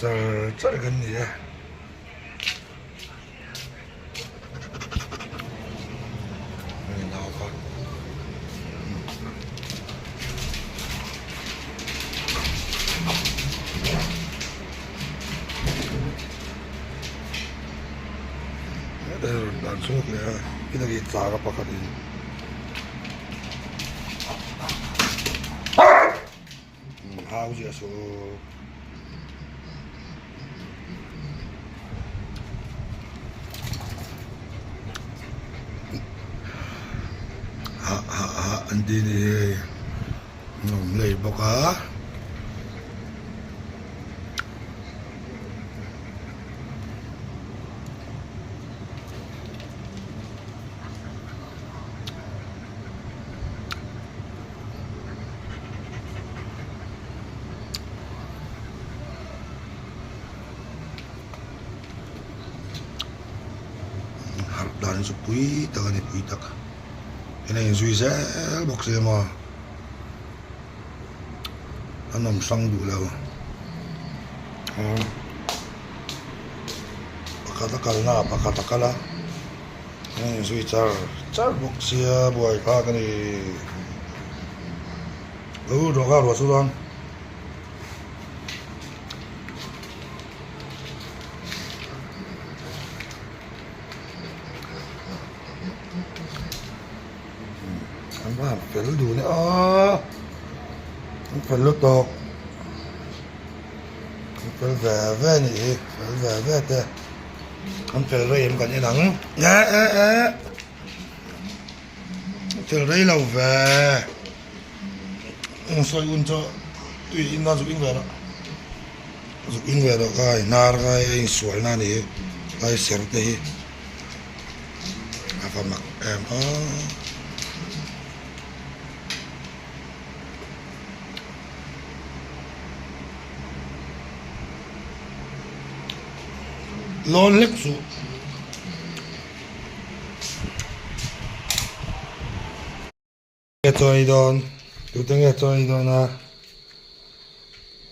짤짤겠네. 여기 나와봐. 난 속에 이렇게 작아 봤거든. 아우지가 쏙. 안 되네. 내일 볼까? Đàn sụp quý tờ này quý tật cái này duy sẽ bọc xe mà nó nằm xong đủ lâu pakataka pakataka này duy char bọc xe buổi pha cái này rồi xuống anh bảo phải đủ nữa phải lột tóc phải về nhỉ phải về thế anh phải rồi em còn như nắng nhá phải rồi lâu về soi un cho tùy in nó giúp in về đó cái nar cái sual na này cái sẹt này apa mak em lon lek su cho idon tu teng cho idon à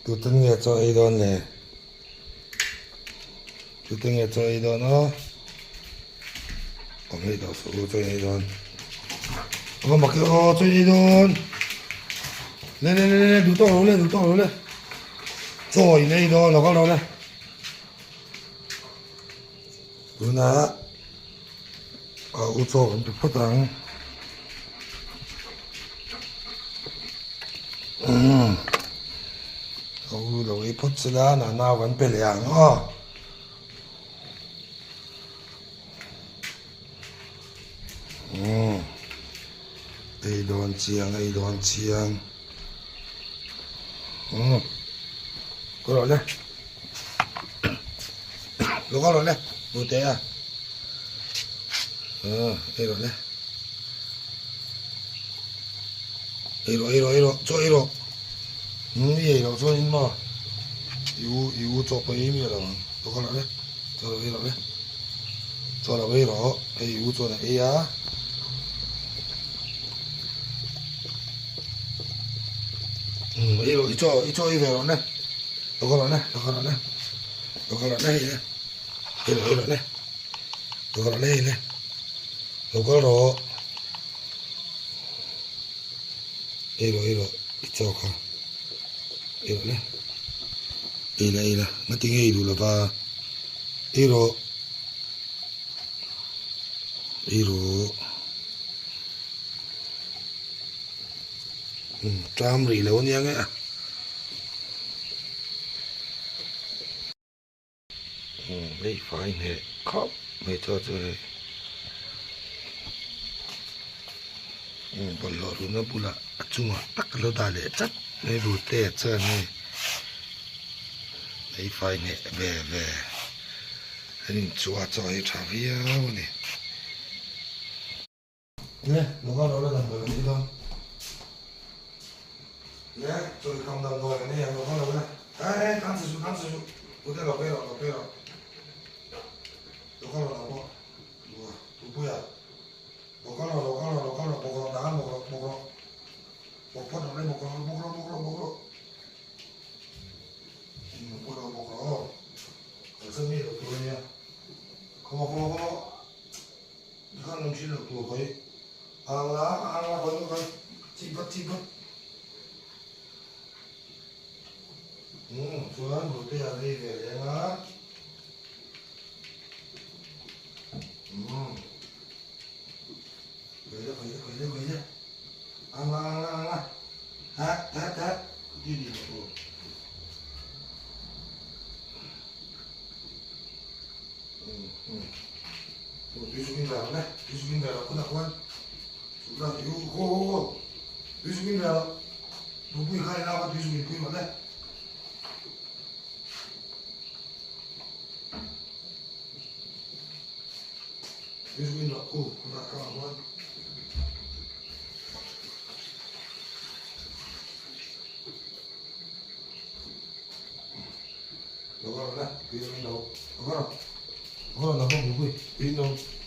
tu teng cho idon này tu teng cho idon à còn đây đâu số cho idon có mặc cái cho idon lên đủ to lên rồi này đó nó có đâu này 누나 우서 근데 포당 너희 포츠가 나나 원벨이야 Aidon chiang có rồi đấy nó có rồi đấy bút té à đây rồi đấy 이로 저 이로 이로 저 임마 이거 저거 이미라 또 가라래 저 이로래 저라 이로 이거 저네 이야 이로 이쪽 이로네 또 가라네 이래 이로네 또 가라네 이래 요거로 이로 이쪽 가 이로네 이래 nó tiếng ý đủ là và 이로 trăm rỉ lâu nha nghe đây phải nè khóc mày cho chơi bọn lọ nó bula chung tắc lâu đà lệ chất này đủ tệ chơi này đây phải nè về anh chùa cho ấy trả video này nè nó có đó là làm được gì không nè tôi không làm rồi cái này nó có đâu nè đấy ăn sử dụng tôi đây là cái rồi nó có đâu đâu tôi bây giờ nó có đâu một con đá một con đây một con 고마워. 이건 음식을 또 거의 앙라 거의 찌긋. 좋아하는 롯데야 돼 이게 얘가. 거이제. 앙라. 다. 디디. 뒤죽인 줄 알았네? 뒤죽인 줄 알았구나, 그만. 나, 이거, 뒤죽인 줄 알아. 누구이 가에 나가 뒤죽인, 그이 맞네? 뒤죽인 줄 알고, 그만. 너가 그래? 뒤죽인 줄 알고. 너가, 나가 누구이? 뒤죽인 줄 알고.